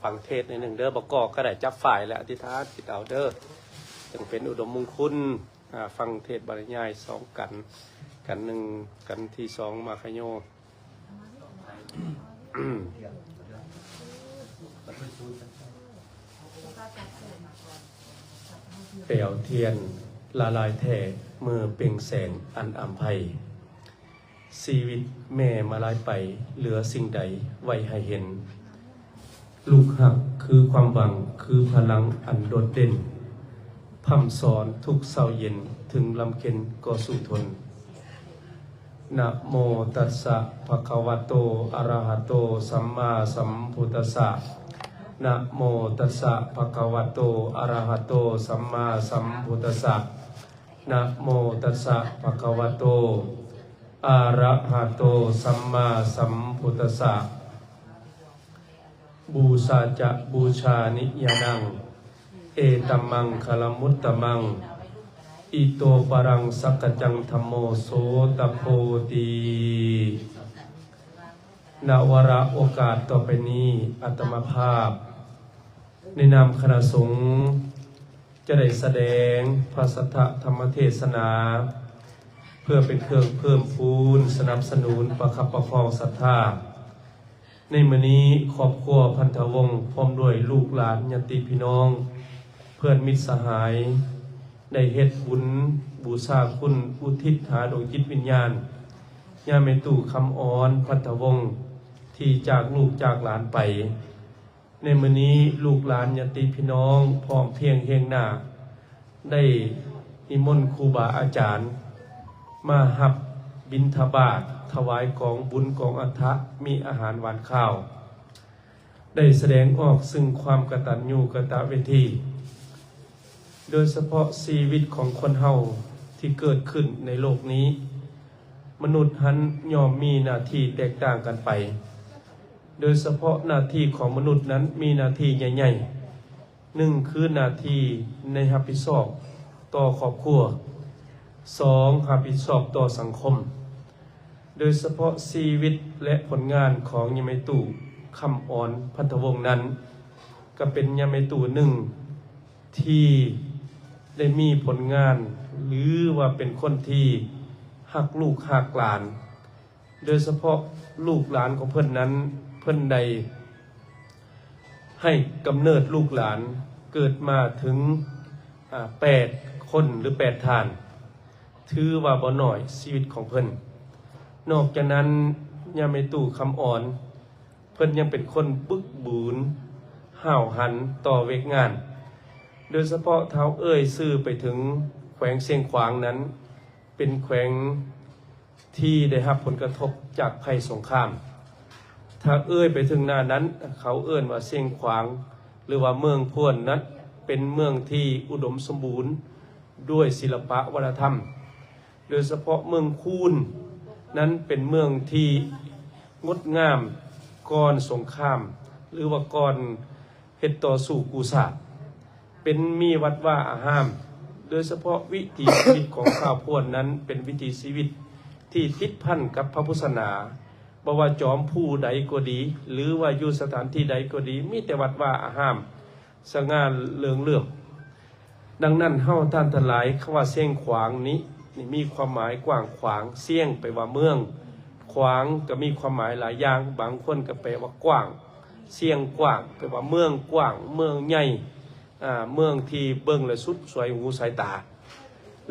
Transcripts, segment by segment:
ฟังเทศในหนึ่งเด้อประกอบก็ได้จับฝ่ายและอธิษฐานจิตเอาเด้อจึงเป็นอุดมมงคลฟังเทศบรรยาย2กันหนึ่งกันที่2มาขโยเปลวเทียนละลายแท่มือเปล่งแสงอันอัมภัยชีวิตแม่มาลายไปเหลือสิ่งใดไว้ให้เห็นลูกหักคือความหวังคือพลังอันโดดเด่นพร่ำสอนทุกเศร้าเย็นถึงลำเค็ญก็สู้ทนนะโมตัสสะภะคะวะโตอะระหะโตสัมมาสัมพุทธัสสะนะโมตัสสะภะคะวะโตอะระหะโตสัมมาสัมพุทธัสสะนะโมตัสสะภะคะวะโตอะระหะโตสัมมาสัมพุทธัสสะบูชาจะบูชานิยานังเอตัมมังคลมุตตมังอิโตปรังสักจังธัมโมโสตโพตีณวาระโอกาสต่อไปนี้อาตมาภาพในนามคณะสงฆ์จะได้แสดงพระสัทธธรรมเทศนาเพื่อเป็นเครื่องเพิ่มพูนสนับสนุนประคับประคองศรัทธาในมื้อนี้ครอบครัวพันธวงศ์พร้อมด้วยลูกหลานญาติพี่น้องเพื่อนมิตรสหายได้เฮ็ดบุญบูชาคุณอุทิศหาดวงจิตวิญญาณย่าแม่ตู่คำอ่อนพันธวงศ์ที่จากลูกจากหลานไปในมื้อนี้ลูกหลานญาติพี่น้องพร้อมเพียงเฮียงหน้าได้นิมนต์ครูบาอาจารย์มารับบิณฑบาตถวายกองบุญกองอัฐะมีอาหารหวานข้าวได้แสดงออกซึ่งความกตัญญูกตเวทีโดยเฉพาะชีวิตของคนเฮาที่เกิดขึ้นในโลกนี้มนุษย์หันย่อมมีหน้าที่แตกต่างกันไปโดยเฉพาะหน้าที่ของมนุษย์นั้นมีหน้าที่ใหญ่ๆหนึ่งคือหน้าที่ในรับผิดชอบต่อครอบครัว2รับผิดชอบต่อสังคมโดยเฉพาะชีวิตและผลงานของยาไมตู่คำอ่อนพันธวงศ์นั้นก็เป็นยาไมตู่หนึ่งที่ได้มีผลงานหรือว่าเป็นคนที่หักลูกหักหลานโดยเฉพาะลูกหลานของเพิ่นนั้นเพิ่นใดให้กำเนิดลูกหลานเกิดมาถึง8 คนหรือ8ท่านถือว่าบ่น้อยชีวิตของเพิ่นนอกจากนั้นยาไมตู่คำอ่อนเพิ่นยังเป็นคนบึกบืนห้าวหันต่อเวกงานโดยเฉพาะเท้าเอ้ยซื่อไปถึงแขวงเชียงขวางนั้นเป็นแขวงที่ได้รับผลกระทบจากภัยสงครามถ้าเอ้ยไปถึงหน้านั้นเขาเอื้นว่าเชียงขวางหรือว่าเมืองพ่วนนั้นเป็นเมืองที่อุดมสมบูรณ์ด้วยศิลปะวัฒนธรรมโดยเฉพาะเมืองคูนนั้นเป็นเมืองที่งดงามก่อนสงครามหรือว่าก่อนเฮ็ดต่อสู้กูศาสตร์เป็นมีวัดว่าอาหามโดยเฉพาะวิถีชีวิตของชาวพวนนั้นเป็นวิถีชีวิตที่ติดพันกับพระพุทธศาสนาบ่ว่าจอมผู้ใดก็ดีหรือว่าอยู่สถานที่ใดก็ดีมีแต่วัดว่าอาหามสง่าเรืองเลื่อมดังนั้นเฮาท่านทั้งหลายคำว่าเสียงขวางนี้มีความหมายกว้างขวางเสียงไปว่าเมืองขวางก็มีความหมายหลายอย่างบางคนก็แปลว่ากว้างเสียงกว้างแปลว่าเมืองกว้างเมืองใหญ่เมืองที่เบิ่งและสุดสวยหูสายตา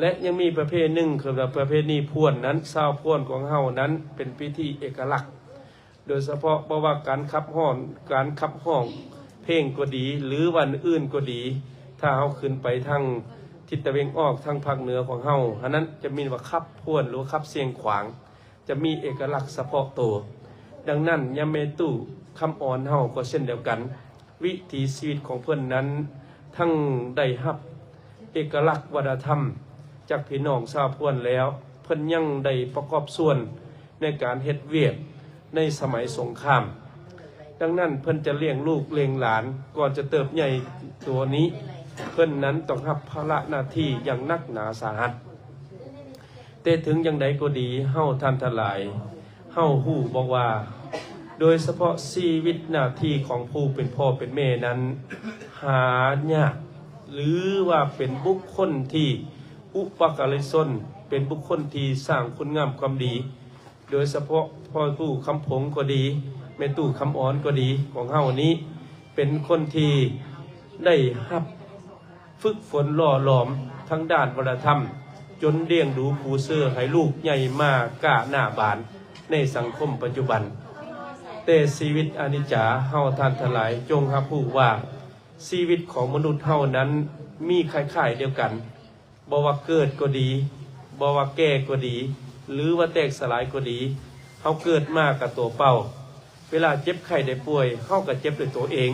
และยังมีประเภทหนึ่งคือประเภทนี้พวนนั้นชาวพวนของเฮานั้นเป็นพิธีเอกลักษณ์โดยเฉพาะบ่ว่าการขับห้องเพลงก็ดีหรือวันอื่นก็ดีถ้าเฮาขึ้นไปทางทิศตะวันออกทางภาคเหนือของเฮาอันนั้นจะมีว่าขับพวนหรือขับเสียงขวางจะมีเอกลักษณ์เฉพาะตัวดังนั้นยาเมตู่คำอ่อนเฮาก็เช่นเดียวกันวิถีชีวิตของเพิ่นนั้นทั้งได้รับเอกลักษณ์วัฒนธรรมจากพี่น้องชาวพวนแล้วเพิ่นยังได้ประกอบส่วนในการเฮ็ดเวียกในสมัยสงครามดังนั้นเพิ่นจะเลี้ยงลูกเลี้ยงหลานก่อนจะเติบใหญ่ตัวนี้เพิ่นนั้นต้องรับภาระหน้าที่อย่างนักหนาสาหัสแต่ถึงอย่างใดก็ดีเฮาท่านทั้งหลายเฮาฮู้บอกว่า โดยเฉพาะชีวิตหน้าที่ของผู้เป็นพ่อเป็นแม่นั้นหายากหรือว่าเป็นบุคคลที่อุปการิชนเป็นบุคคลที่สร้างคุณงามความดีโดยเฉพาะพ่อตู้คำผงก็ดีแม่ตู้คำอ่อนก็ดีของเฮานี้เป็นคนที่ได้รับฝึกฝนหล่อหลอมทั้งด้านวัฒนธรรมจนเลี้ยงดูผู้เสื้อให้ลูกใหญ่มากกล้าหน้าบานในสังคมปัจจุบันแต่ชีวิตอนิจจาเฮาท่านทั้งหลายจงรับรู้ว่าชีวิตของมนุษย์เฮานั้นมีคล้ายๆเดียวกันบ่ว่าเกิดก็ดีบ่ว่าแก่ก็ดีหรือว่าแตกสลายก็ดีเฮาเกิดมากับตัวเป้าเวลาเจ็บไข้ได้ป่วยเฮาก็เจ็บด้วยตัวเอง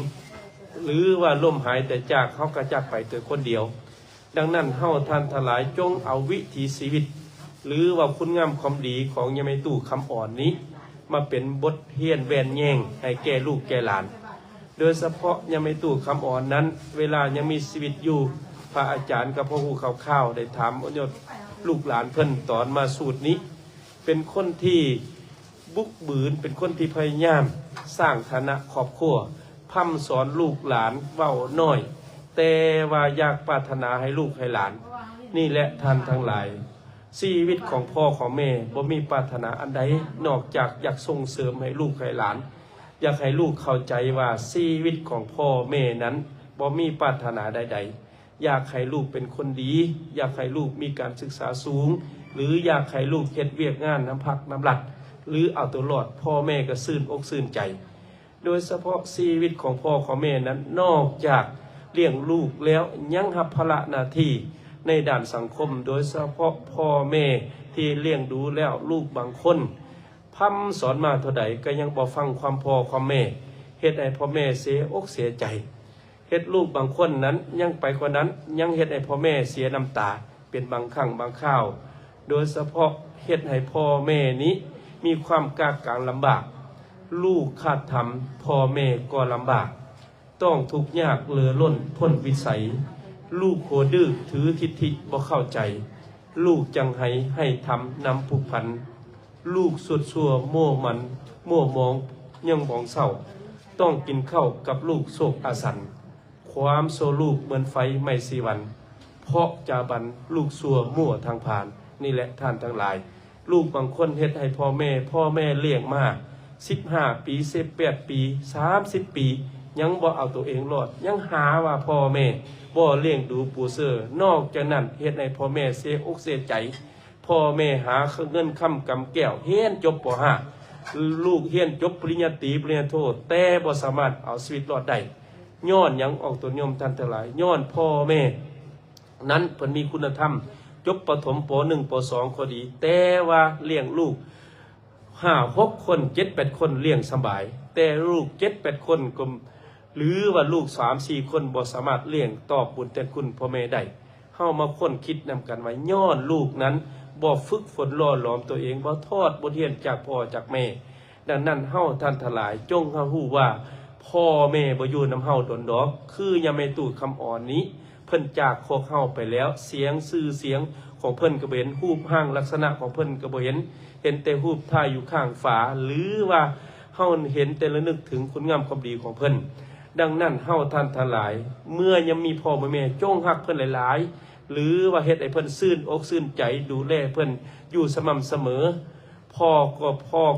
หรือว่าล้มหายแต่จากเฮาก็จากไปตัวคนเดียวดังนั้นเฮาท่านทั้งหลายจงเอาวิถีชีวิตหรือว่าคุณงามความดีของยามตู้คำอ่อนนี้มาเป็นบทเรียนแวนแยงให้แก่ลูกแก่หลานโดยเฉพาะยามตู้คำอ่อนนั้นเวลายังมีชีวิตอยู่พระอาจารย์กับพ่อครูข่าวๆได้ถามอยศลูกหลานเพิ่นตอนมาสูตรนี้เป็นคนที่บุกบืนเป็นคนที่พยายามสร้างฐานะครอบครัวพร่ำสอนลูกหลานเว้าน้อยแต่ว่าอยากปรารถนาให้ลูกให้หลานนี่แหละท่านทั้งหลายชีวิตของพ่อของแม่บ่มีปรารถนาอันใดนอกจากอยากส่งเสริมให้ลูกให้หลานอยากให้ลูกเข้าใจว่าชีวิตของพ่อแม่นั้นบ่มีปรารถนาใดๆอยากให้ลูกเป็นคนดีอยากให้ลูกมีการศึกษาสูงหรืออยากให้ลูกเฮ็ดเวียกงานน้ำพักน้ำหลัดหรือเอาตัวรอดพ่อแม่ก็ซื่นอกซื่นใจโดยเฉพาะชีวิตของพ่อของแม่นั้นนอกจากเลี้ยงลูกแล้วยังรับภาระหน้าที่ในด้านสังคมโดยเฉพาะพ่อแม่ที่เลี้ยงดูแล้วลูกบางคนพร่ำสอนมาเท่าใดก็ยังบ่ฟังความพ่อความแม่เฮ็ดให้พ่อแม่เสียอกเสียใจเฮ็ดลูกบางคนนั้นยังไปกว่านั้นยังเฮ็ดให้พ่อแม่เสียน้ำตาเป็นบางครั้งบางคราวโดยเฉพาะเฮ็ดให้พ่อแม่นี้มีความกากางลำบากลูกขาดทำพ่อแม่ก็ลำบากต้องทุกข์ยากเหลือล้นพ้นวิสัยลูกโหดื้อถือทิฏฐิบ่เข้าใจลูกจังให้ทำนำผูกพันลูกสุดชั่วโม่มันโม่มองยังมองเศร้าต้องกินข้าวกับลูกโศกอาสันความโซลูกเหมือนไฟไม่สีวันเพราะจาบันลูกสัวมั่วทางผ่านนี่แหละท่านทั้งหลายลูกบางคนเฮ็ดให้พ่อแม่เลี้ยงมา15 ปี18 ปี30 ปียังบ่เอาตัวเองรอดยังหาว่าพ่อแม่บ่เลี้ยงดูปูเสือนอกจากนั้นเฮ็ดให้พ่อแม่เสียอกเสียใจพ่อแม่หาเงินค้ำกำแก้วเฮียนจบป.5 ลูกเฮียนจบปริญญาตรีปริญญาโทแต่บ่สามารถเอาชีวิตรอดได้ย้อนหยังออกตัวนิยมท่านทั้งหลายย้อนพ่อแม่นั้นเพิ่นมีคุณธรรมจบประถมป.1 ป.2 ก็ดีแต่ว่าเลี้ยงลูก5-6 คน 7-8 คนเลี้ยงสบายแต่ลูก 7-8 คนก็หรือว่าลูก 3-4 คนบ่สามารถเลี้ยงตอบบุญแต่คุณพ่อแม่ได้เฮามาค้นคิดนำกันว่าย้อนลูกนั้นบ่ฝึกฝนหล่อหลอมตัวเองบ่ทอดบทเรียนจากพ่อจากแม่ดังนั้นเฮาท่านทั้งหลายจงเฮาฮู้ว่าพ่อแม่บ่อยู่นำเฮาดนดอกคือยามแม่ตู่คำอ่อนนี้เพิ่นจากโคกเฮาไปแล้วเสียงชื่อเสียงของเพิ่นก็บ่เห็นรูปร่างลักษณะของเพิ่นก็บ่เห็นแต่รูปถ่ายอยู่ข้างฝาหรือว่าเฮาเห็นแต่ละนึกถึงคุณงามความดีของเพิ่นดังนั้นเฮาท่านทั้งหลายเมื่อยังมีพ่อแม่จงรักเพิ่นหลายๆหรือว่าเฮ็ดให้เพิ่นซื่นอกซื่นใจดูแลเพิ่นอยู่สม่ำเสมอพ่อ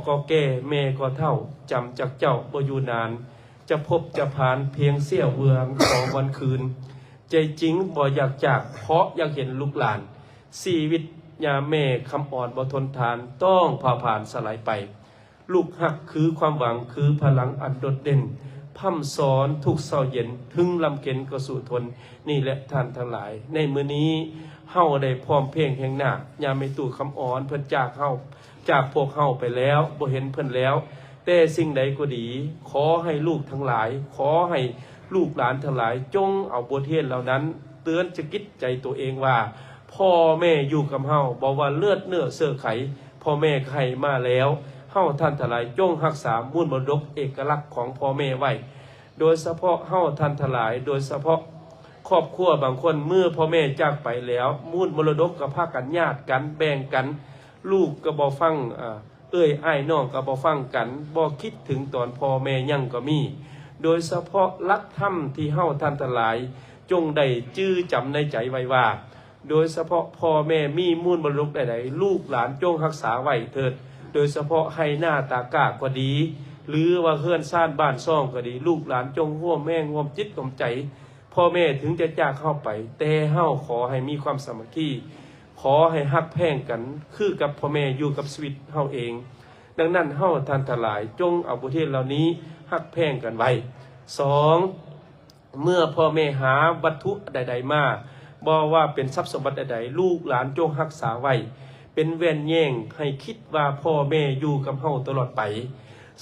ก็แก่แม่ก็เฒ่าจำจากเจ้าบ่อยู่นานจะพบจะผ่านเพียงเสี้ยวเวืองของวันคืนใจจริงบ่อยากจากเพราะอยากเห็นลูกหลานชีวิตยามแม่คำอ่อนบ่ทนทานต้องผ่านสลายไปลูกหักคือความหวังคือพลังอันโดดเด่นพร่ำสอนทุกเศร้าเย็นถึงลำเค็ญก็สู่ทนนี่แหละท่านทั้งหลายในมื้อนี้เฮาได้พร้อมเพลงแห่งหน้ายามแม่ตู่คำอ่อนเพิ่นจากเฮาจากพวกเฮาไปแล้วบ่เห็นเพิ่นแล้วแต่สิ่งใดก็ดีขอให้ลูกทั้งหลายขอให้ลูกหลานทั้งหลายจงเอาบทเรียนเหล่านั้นเตือนจะคิดใจตัวเองว่าพ่อแม่อยู่กับเฮาบ่ว่าเลือดเนื้อเสื้อไขพ่อแม่ไขมาแล้วเฮาท่านทั้งหลายจงรักษามูลมรดกเอกลักษณ์ของพ่อแม่ไว้โดยเฉพาะเฮาท่านทั้งหลายโดยเฉพาะครอบครัวบางคนเมื่อพ่อแม่จากไปแล้วมูลมรดกก็พากันญาติกันแบ่งกันลูกก็บ่ฟัง อ้ายน้องก็บ่ฟังกันบ่คิดถึงตอนพ่อแม่ยังก็มีโดยเฉพาะหลักธรรมที่เฮาท่านทั้งหลายจงได้จื้อจำในใจไว้ว่าโดยเฉพาะพ่อแม่มีมูลมรดกใดๆลูกหลานจงรักษาไว้เถิดโดยเฉพาะให้หน้าตากาก็ดีหรือว่าเฮือนซ่านบ้านซ่องก็ดีลูกหลานจงร่วมแม่ร่วมจิตร่วมใจพ่อแม่ถึงจะจากเข้าไปแต่เฮาขอให้มีความสามัคคีขอให้ฮักแพงกันคือกับพ่อแม่อยู่กับชีวิตเฮาเองดังนั้นเฮาท่านทั้งหลายจงเอาประเทศเหล่านี้ฮักแพงกันไว้2เมื่อพ่อแม่หาวัตถุใดๆมาบ่ว่าเป็นทรัพย์สมบัติใดๆลูกหลานจงรักษาไว้เป็นแว่นแย่งให้คิดว่าพ่อแม่อยู่กับเฮาตลอดไป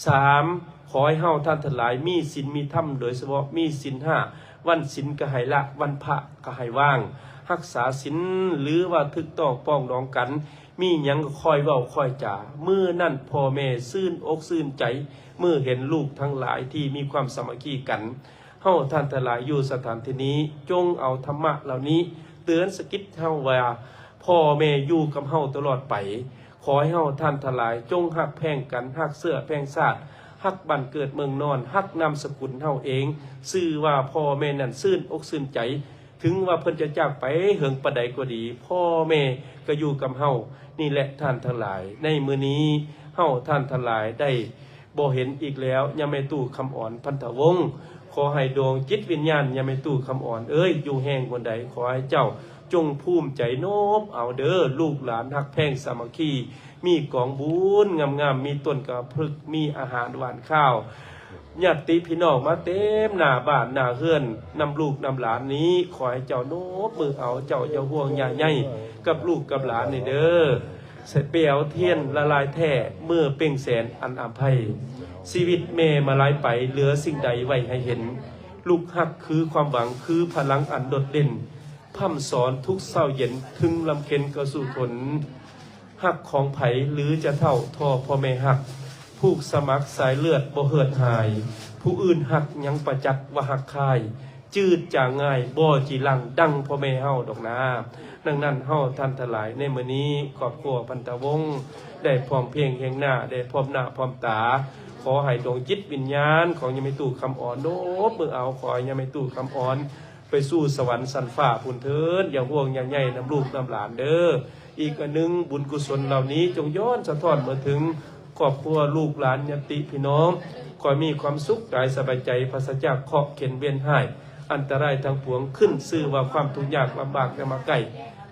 3ขอให้เฮาท่านทั้งหลายมีศีลมีธรรมโดยเฉพาะมีศีล5วันศีลก็ให้ละวันพระก็ให้ว่างรักษาศีลหรือว่าถึกต้องป้องดองกันมีหยังก็คอยเว้าคอยจ่ามื้อนั้นพ่อแม่ซื่นอกซื่นใจเมื่อเห็นลูกทั้งหลายที่มีความสามัคคีกันเฮาท่านทั้งหลายอยู่สถานที่นี้จงเอาธรรมะเหล่านี้เตือนสกิดเฮาว่าพ่อแม่อยู่กับเฮาตลอดไปขอให้เฮาท่านทั้งหลายจงฮักแพงกันฮักเสื้อแพงชาติฮักบ้านเกิดเมืองนอนฮักนามสกุลเฮาเองชื่อว่าพ่อแม่นั้นซื่นอกซื่นใจถึงว่าเพิ่นจะจากไปเหิงปานใดก็ดีพ่อแม่ก็อยู่กับเฮานี่แหละท่านทั้งหลายในมื้อนี้เฮาท่านทั้งหลายได้บ่เห็นอีกแล้วยังไม่ตู้คำอ่อนพันธวงศ์ขอให้ดวงจิตวิญญาณยังไม่ตู้คำอ่อนอยู่แห่งบนใดขอให้เจ้าจงภูมิใจโน้มเอาเด้อลูกหลานฮักแพงสามัคคีมีกองบุญงามๆมีต้นกระพฤกมีอาหารหวานข้าวญาติพี่น้องมาเต็มหน้าบ้านหน้าเฮือนนำลูกนำหลานนี้ขอให้เจ้าโน้มมือเอาเจ้าอย่าห่วงอย่าใยกับลูกกับหลานนี่เด้อใส่เปียวเทียนละลายแท้เมื่อเป่งแสนอันอภัยชีวิตแม่มาหลายไปเหลือสิ่งใดไว้ให้เห็นลูกฮักคือความหวังคือพลังอันโดดเด่นพร่ำสอนทุกเศร้าเย็นถึงลำเค็นก็สู่ผลฮักของไผหรือจะเท่าทอพ่อแม่ฮักผูกสมัครสายเลือดบ่เหือดหายผู้อื่นฮักยังประจักษ์ว่าฮักคายจืดจางง่ายบ่จีรังดังพ่อแม่เฮาดอกนาดังนั้นเฮาท่านทั้งหลายในมื้อนี้ครอบครัวพันธวงศ์ได้พร้อมเพรียงแห่งหน้าได้พร้อมหน้าพร้อมตาขอให้ดวงจิตวิญญาณของยมตู่คำอ่อนโน้มมือเอาขอให้ยมตู่คำอ่อนไปสู่สวรรค์สันฟ้าพุ่นเถิดอย่าห่วงอย่าใหญ่นำลูกนำหลานเด้ออีกอันหนึ่งบุญกุศลเหล่านี้จงย้อนสะท้อนมาถึงครอบครัวลูกหลานญาติพี่น้องขอมีความสุขกายสบายใจปราศจากเคราะห์เข็ญเวียนหายอันตรายทางปวงขึ้นซื่อว่าความทุกข์ยากลำบากจะมาใกล้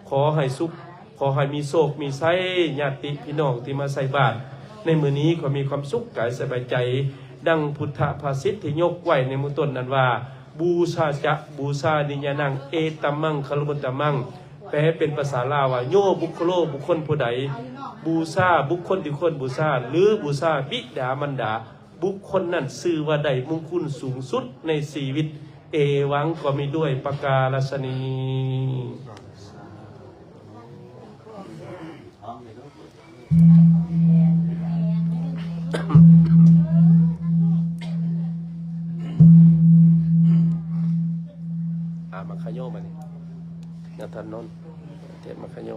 ขอให้สุขขอให้มีโชคมีไสญาติพี่น้องที่มาใส่บาตรในมื้อนี้ขอมีความสุขกายสบายใจดังพุทธภาษิตที่ยกไว้ในมื้อต้นนั้นว่าบูชาจะบูชานิยานังเอตัมมังคลุมุตตมังแปลเป็นภาษาลาวว่าโยบุคโลบุคคลผู้ใดบูชาบุคคลที่คนบูชาหรือบูชาบิดามารดาบุคคลนั้นชื่อว่าได้มงคลสูงสุดในชีวิตเอวังก็มีด้วยประกาศนีมาขยโยมานี่นาทานนนเทศมาขยโย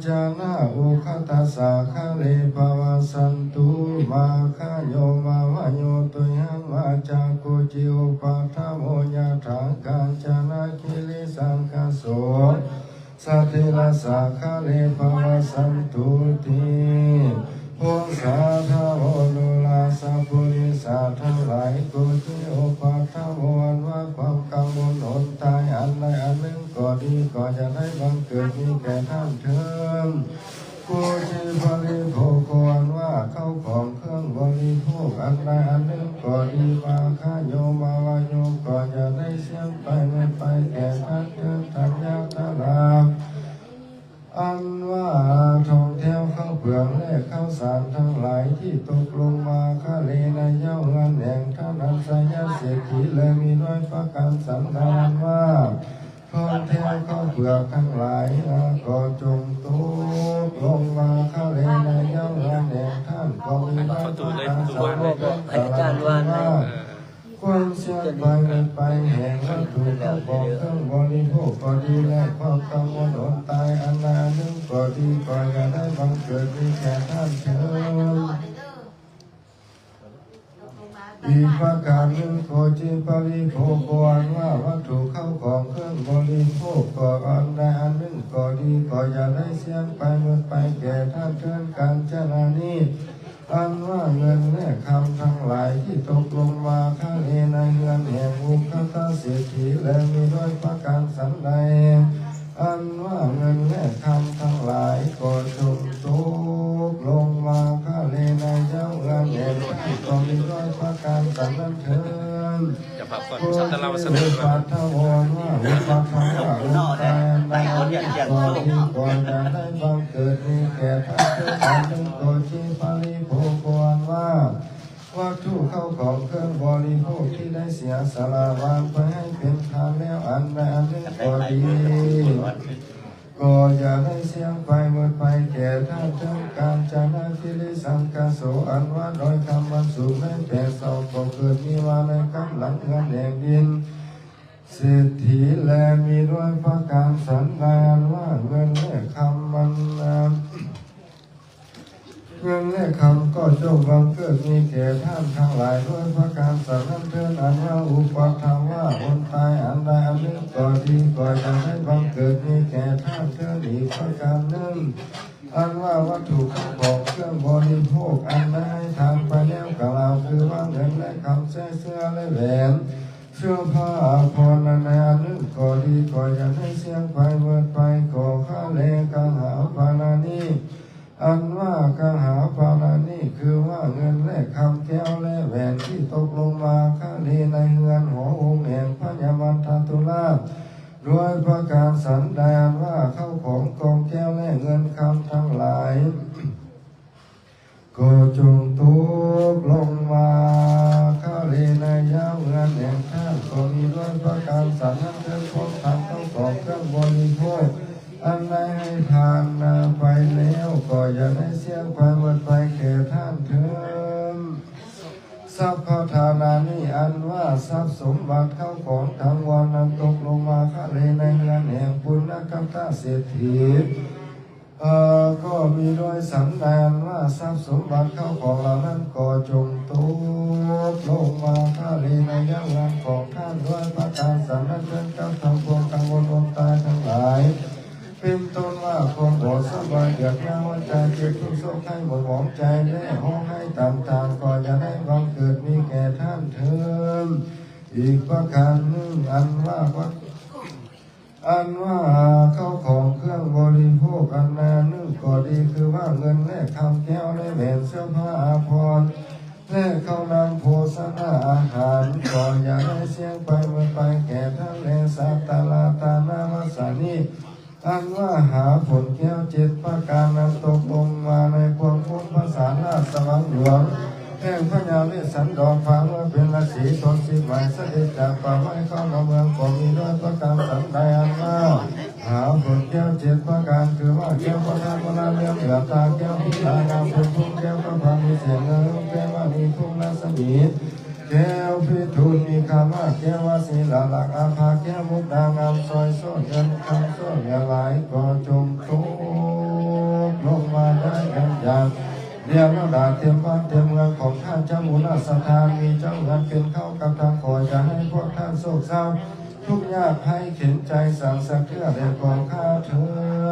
จานะ มาวะโยตุยังวาจากุจิอุปัฏฐโมยะถากัญจนาคิริสังคโสสัทธิลาสาคาเลภวสันตุติโอสาธาโอนุลาสัพพุริสาทั้งหลายกุจิอุปัฏฐโมอันว่าความกังวลอดตายอันใดอันหนึ่งก็ดีก็จะได้บังเกิดมีแก่ท่านเถิดกุจิบริโภคอันว่าเข้าของเครื่องบริโภคอันใดอันหนึ่งก็ดีมาข้าโยมาวาโยก็จะได้เสียงไปไม่ไปแก่ท่านเถิดทัญญาตลาภอันว่าทองแถวข้าวเปลือกและข้าวสารทั้งหลายที่ตกลงมาข้าเลนเย้าเงินแห่งท่านอันสยามเศรษฐีเลยมีน้อยประการสันดานว่าทองแถวข้าวเปลือกทั้งหลายก็จงตกลงมาข้าเลนเย้าเงินแห่งท่านก็มีน้อยประการสันดานว่าความเสียไปไปแห่งวัตถุเข้าของเครื่องบริโภคก็ดีและความกังวลอดตายอันนาหนึ่งก็ดีก็อย่าได้บังเกิดมีแก่ท่านเถิดอีกประการหนึ่งโคจิปริโภคอันว่าวัตถุเข้าของเครื่องบริโภคก็อันใดอันหนึ่งก็ดีก็อย่าได้เสียไปหมดไปแก่ท่านเถิดการเจรนี้อันว่าเงินและคำทั้งหลายที่ตกลงมาข้างในเงินแห่งอุคตเศรษฐีและมีด้วยประการสันใดอันว่าเงินและคำทั้งหลายก็จงตกลงมาข้างในเจ้าเงินแห่งท่านก็มีด้วยประการสันนั้นเถิดจะพักก่อนสัตว์เราสนุก ปัทธวรว่าอุปัฏฐวะอุปาณได้ก็ดีก่อนจะได้บังเกิดมีแก่ท่านเถิดอันหนึ่งโกจิปริโภคว่าวัตถุเข้าของเครื่องบริโภคที่ได้เสียสละวางไปให้เป็นทานแล้วอันใดอันหนึ่งก็ดีก็อย่าได้เสียงไปหมดไปแก่ท่านเถิดการจนาคิริสังคโสอันว่าโดยคำบรรสุแม้แต่สองก็เกิดมีมาในกำลังเงินแห่งดินเศรษฐีแลมีด้วยประการสันดานว่าเงินและคำมันเงินและคำก็จงบังเกิดมีแก่ท่านทั้งหลายด้วยประการสันนั้นเถิดอันว่าอุปัฏฐาว่าคนตายอันใดอันหนึ่งก็ดีก็จะให้บังเกิดมีแก่ท่านเถิดอีกประการหนึ่งอันว่าวัตถุของเครื่องบริโภคอันใดให้ทานไปแล้วกล่าวคือว่าเงินและคำเสื้อและแหวนเสื้อผ้าอาภรณ์อันใดอันหนึ่งก็ดีก็จะให้เสียงไปเมื่อไปก่อข้าเลกังหาปานานีอันว่ากังหาปานานีคือว่าเงินและคำแก้วและแหวนที่ตกลงมาข้าเลในเงินหอองค์แห่งพระยามันทตุลาด้วยประการสันดานว่าเข้าของกองแก้วและเงินคำทั้งหลายก็จงตกลงมาข้าเลในยาวเงินแห่งท่านก็มีด้วยประการสันนั้นเถิดพบทำเข้าของเครื่องบริโภคอันใดให้ทานไปแล้วก็อย่าได้เสียงไปหมดไปแก่ท่านเถิดสัพพทานานิอันว่าทรัพย์สมบัติเข้าของทั้งวันนั้นตกลงมาข้าเลในเงินแห่งปุณณกัมตเศรษฐีก็มีโดยสันดานว่าทรัพย์สมบัติเข้าของเหล่านั้นก็จงตกลงมาข้าเลในย่างงานของท่านด้วยประการสันนั้นเถิดกับทั้งปวงกังวลอดตายทั้งหลายเป็นต้นว่าความโกรธสบายเดือดร้อนใจเจ็บทุกข์โศกให้หมดหวังใจและห้องให้ต่างๆก็จะได้บังเกิดมีแก่ท่านเถิดอีกประการหนึ่งอันว่าเข้าของเครื่องบริโภคอันนาหนึ่งก็ดีคือว่าเงินและคำแก้วและแหวนเสื้อผ้าอาภรณ์และข้าวนำโภชนาอาหารก็อย่าได้เสียงไปเมื่อไปแก่ท่านและสัตตลาตานามัสสานิอันว่าหาผลแก้วเจ็ดประการนั้นตกลงมาในความพ้นภาษาราชสวรรค์หลวงแห่งพระยาเวสสันดรฟ้าว่าเป็นราศีตนสิบหมายเสด็จจากป่าไม้เข้ามาเมืองก็มีด้วยประการสันใดอันว่าหาผลแก้วเจ็ดประการคือว่าแก้วพระธาตุพระเลี้ยงเหลือตาแก้วพิลานาภูมิแก้วพระพามีเสียงเงินแก้วว่ามีทุ่งนาสมีแก้วพิทูลมีคำว่าแก้วว่าศีลาหลักอาภาแก้วมุกดางามซอยโซ่เงินคำโซ่เงินหลายก็จงตกลงมาได้กันอย่างเด รียนดาเทียมบ้านเทียมเมืองของท่านเจ้ามูลสถานมีเจ้าเงินเป็นเข้ากับทางขอจะให้พวกท่านโศกเศร้าทุกยากให้เข็นใจสั่งสะเทือนในของข้าเทิ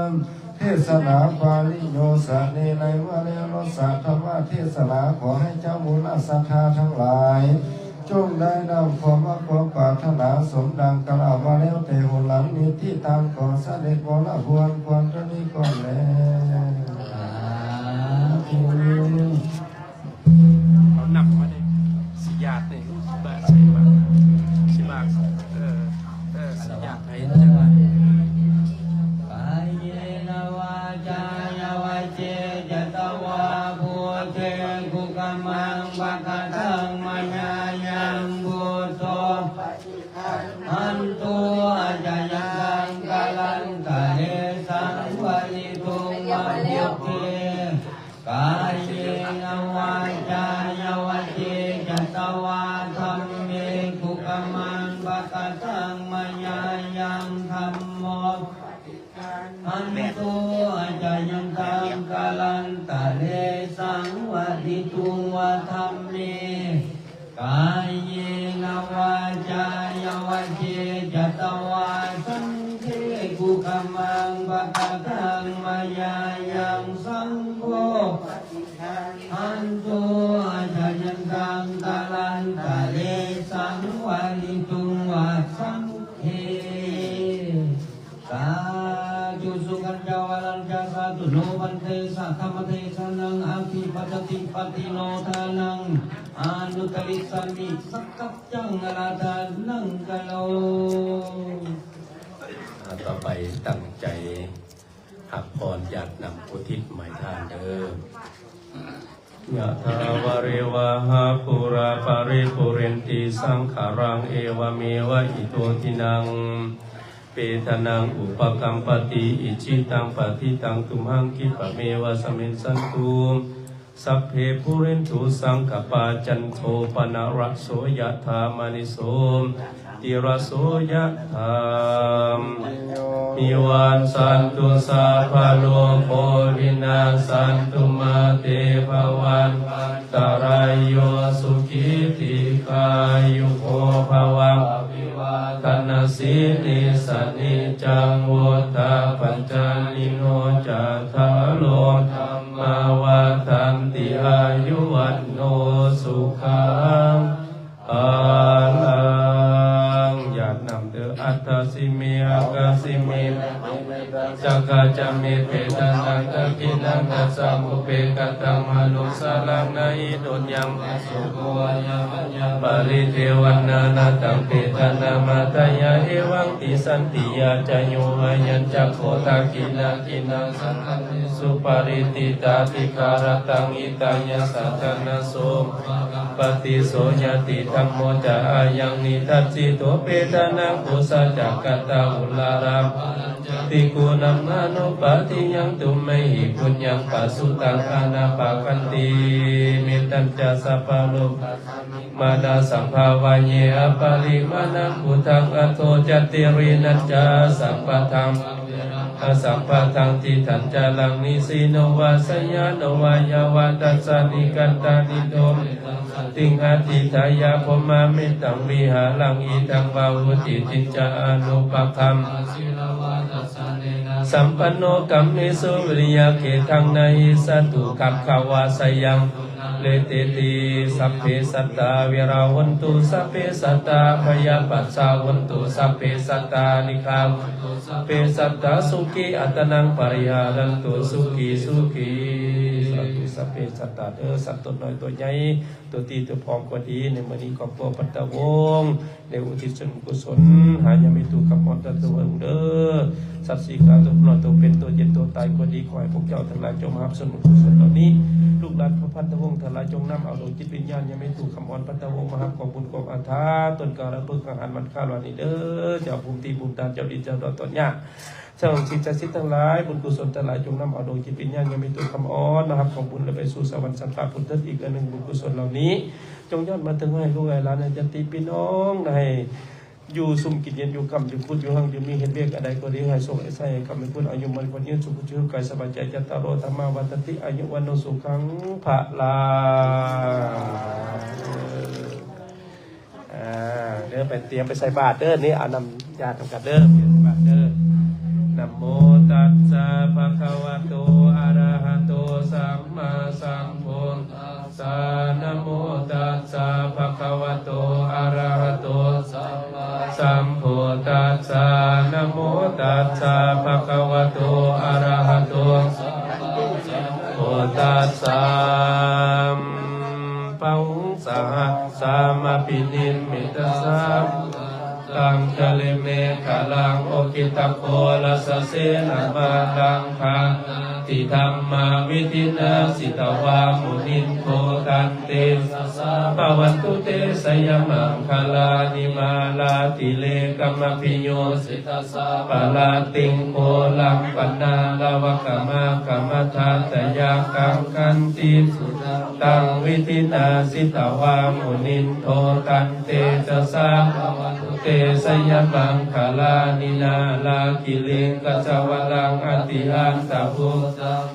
มเทศนาบาลิโยสะเนในว่าเรโรสะธรรมเทศนาขอให้เจ้ามูลศรัทธาทั้งหลายจงได้นำความว่าความปรารถนาสมดังกล่าวมาแล้วแต่หนหลังนี้ที่ตามก่อเสด็จวรบวนควรจะนี้ก่อนแล้วเอาหนักมาเลยสิยาดนี่บาใช่บาสิบาสิยาดให้จังหวะกายเยนวาจายาวาเจจตวาภูเทกุกมังปะกะทังมญายังบุโตอันตุอาจายังกาลันตะเนสังวะลิตุมายุเกกายเยนวาจายาวาเจจตวาธัมเมกุกมังปะกะทังมญายังธัมโมอันตุอาจายังตังกาลันตะเลสังวะทิตุงวะธัมเมกายเยนวาจายาวะเจจตวาสังเทกุกมังปะกะทังมายายังสังโฆอันตุอาจายังตังกาลันตะเลสังวะทิตุงวะสังเทสาธุสุขันจาวัลจาสาธุโนวันเทสัทธมเทสนังอาคิปัจติปฏิโนทานังอนุตริสันนิสักกัจจังอราธานังกะโลต่อไปตั้งใจหักพรญาตินำอุทิศหมายทานเด้อยะถาวะเรวะหาปุราปาริปุเรนติสังขารังเอวเมวะอิโตทินังเปตนังอุปกัมปติอิจิตังปฏิตังตุมหังคิปะเมวะสมินสันตุสัพเพปุเรนตุสังกปาจันโทปนะระโสยะธามณิโสติระโสยะธามมิวันสันตุสัพพะโลกโควินาสันตุมาเตภวันตารายโยสุขิติกายุโกภวังธนสีนิสนิจังวุฒาปัญจนิโนจัตถาโลธรรมาวาทันติอายุวันโนสุขังอาลังญาตินำเด้ออัตตสิเมอากาสิเมจักขจามิเปตานังตะกินังตัสสะมุเปกตังมะนุสาลังนาอิโดญญังสุโกยะมัญญปาริเทวันนานาตังเปตานามาตายาเอวังติสันติยาจโยอายัญจักโคตากินากินังสันติสุปาริติตาติการตังอิตายะสัทนาโสปฏิโสยติธัมโมจะอายังนิทัสสิโตเปตานังปุสสะจักกตาอุลารัมติกูนัมนานุปะติยังตุมเมหิปุญญังปัสสุตังอานาปะกันติมิตัญจะสัพพะโลกมาดาสัมภาวะเยอปาริมานังพุทธังอโทจติรินัจจะสัพพะธัมสัพพะทังทิทันจาลังนิสีโนวาสยาโนวายาวาตัสสานิกันตานิโตติงอาทิทายาภมมามิตังวิหารังอีทังวาหุติจินจาอนุปะคัมสัมปันโนกัมเมสุวิริยะเขทังนาหิสัตถุขับขาวาสยังเลเตติสัพเพสัตตาเวราวันตุสัพเพสัตตาพยาปัสสาวันตุสัพเพสัตตานิคามเปสัตตาสุขีอัตนังปริหารันตุสุขีสุขีสัตตุสัพเพสัตตาเด้อสัตว์ตัวน้อยตัวใหญ่ตัวตีตัวพร้อมก็ดีในมื้อนี้ครอบครัวปัตตะวงศ์ในอุทิศส่วนกุศลหายามิตุกับมอนตะตัวเด้อสัตว์สีกาตัวน้อยตัวเป็นตัวเย็นตัวตายก็ดีขอให้พวกเจ้าทั้งหลายจงรับส่วนกุศลเหล่านี้ลูกหลานพระพันตะวงศ์ทั้งหลายจงนำเอาดวงจิตวิญญาณยามิตุคำอ่อนปัตตะวงศ์มาหักของบุญของอาถาตนการะพึกอาหารมันข้าวนี้เด้อเจ้าภูมิตีภูมิตาเจ้าดินเจ้าดอนตนยาเจ้าสิ่งศักดิ์สิทธิ์ทั้งหลายบุญกุศลทั้งหลายจงนำเอาดวงจิตวิญญาณยามิตุคำอ่อนมาหักของบุญและไปสู่สวรรค์สันตพุทธะอีกอันหนึ่งบุญกุศลเหล่านี้จงยอดมาถึงให้ลูกให้หลานให้ญาติพี่น้องให้ อยู่ซุ่มกินเย็นอยู่คำอยู่พูดอยู่ห้างอยู่มีเห็นเบียกอะไรก็ดีให้ส่งไอ้ใส่คำไม่พูดอายุมันคนยืนสุขชื่อกายสบายใจจัตตารโอธรรมาวัตติอายุวันโนสุขังภะลาเด้อไปเตรียมไปใส่บาตรเด้อนี่เอานำยาทำกันเด้อเปลี่ยนบาตรเด้อนะโมตัสสะภะคะวะโตอะระหะโตสัมมาสัมพุทธัสสะนะโมตัสสะภะคะวะโตอะระหะโตสัมพุทธัสสะนะโมตัสสะภะคะวะโตอะระหะโตสัมพุทธัสสะปังสะสามาปินิมมิตสัมตังคะเลเมฆะลังโอกิตะโคลัสเสนะมาลังคังติธัมมาวิธินาสิตวามุนินโคตันเตสะภวันตุเตสยมังคลานิมาลาติเลกัมมพิโยสิตสะปะลาติงโคลังปันนาลาวะกะมะกัมมทาตยากังกันติสุตังวิธินาสิตวามุนินโทตันเตสะภวันตุเตสยมังคลานินาลากิเลกัจวลังอติอันตพุ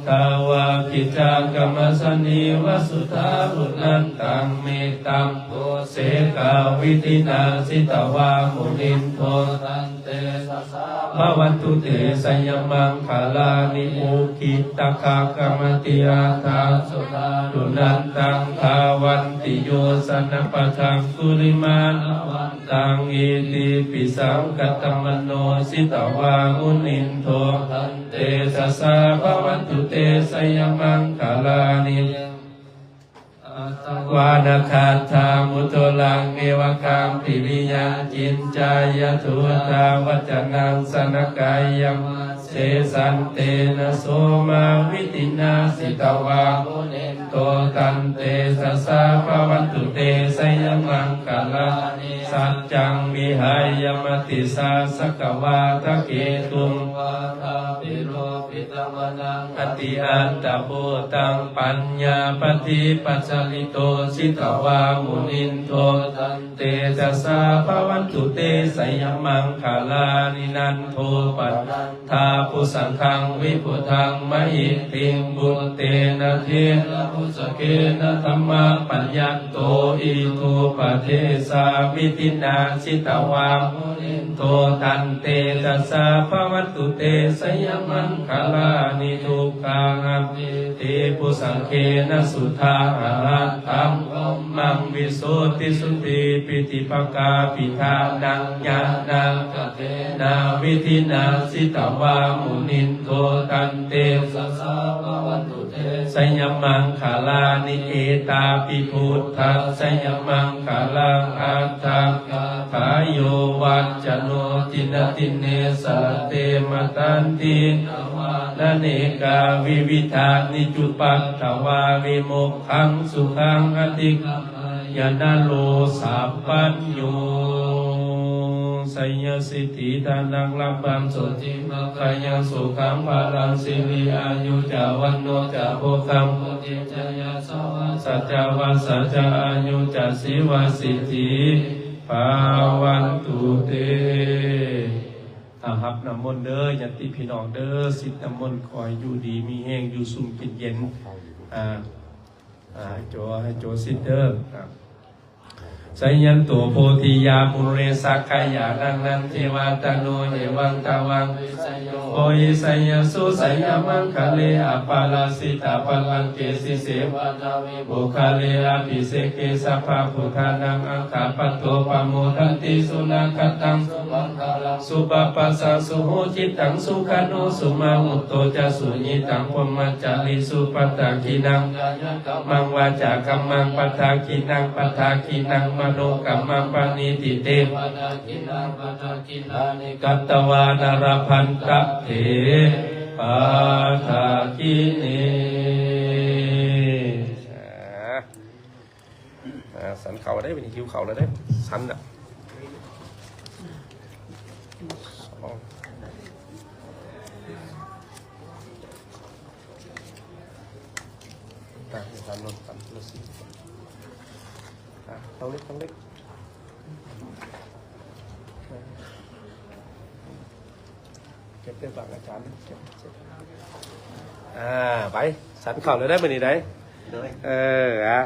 ทาวากิจากรรมสนิวสุทารุนันตังเมตัมโตเสกาวิธินาสิตวามุนินโทตันเตสะสะภวันตุเตสยมังคลานิโมกิตกากรรมติอาทาสุทารุนันตังภาวันติโยสนปะทังสุริมานะวันตังอิติปิสังกัตตมโนสิตวามุนินโทตันเตสะสะภวันตุเตสยมังคลานิวานาคาธามุตลังเอวกัมปิวิยาจินจายทุตาวัจนังสนกายัมเสสันเตนะโสมาวิตินาสิตวามุนินโตตันเตสะสะภวันตุเตสยมังคลานิสัจจังวิหายมติสาสกวาทะเกตุงวาทาปิโรปิตวนังอติอันตะโพตังปัญญาปฏิปัจจลิโตสิตวามุนินโทตันเตสะสะภวันตุเตสยมังคลานินันโทปัฏฐาปุสังฆังวิพุทังมหิติงบุตเตนะเทนะพุสเกนะธัมมาปัญญาโตอิทูปะเทสาวิตินาสิตวามุนินโทตันเตสะสะภวันตุเตสยมังคลานิทุกขังอภิเตปุสังเขนะสุทาหัตถังมังวิโสติสุติปิติภกาปิทานังญาณังกเทนาวิธินาสิตวามุนินโทตันเตสะสะภวันตุเตสยมังคลานิเอตาปิพุทธัสสยมังคลังอัตถังขายโยวัจจโนตินติเนสะเตมตันตินาเนกาวิวิธานิจุปัตถวาวิโมกขังสุขังอติกยานาโลสัพพัญโยสัยสิทธิทานังลัมบังโสติมาคายังสุขังภาลังสิริอายุจาวันโนจาโภคังโพธิจายาสวะสัจจาวาสัจจอายุจาสิวาสิทธิภาวันตุเตหับน้ำมนต์เด้อญาติพี่น้องเด้อสิทธิ์น้ำมนต์คอยอยู่ดีมีแห้งอยู่ซุ่มกินเย็นให้โจสิทธิ์เด้อสยันตัวโพธิยามุเรสักขยานังนันเทวาตโนเยวังตาวังโอยสัยสุสัยมังคะเลอปาลาสิตาปลังเกสิเสวะนาวิบุคาเลอภิเสเกสัพพะพุทธานังอังคาปโตปโมทันติสุนังคตังสุมังคาลังสุปปัสสะสุโหจิตังสุขโนสุมามุตโตจะสุญิตังพมัจจาริสุปัตตากินังมังวาจากัมมังปัตตากินังปัตตากินังมโนกัมมังปานิติเตปะตากินังปัตตากินานิกัตตวานารพันตะเถปาทากิเนสันเข่าได้เป็นคิวเข่าแล้วได้สันอ่ะสันนนสันลุสีต้องเล็ก ก็บได้บางอาจารย์เก็บไปสันเข่าเลยได้มื้อนี้ได้ โดย อ่ะ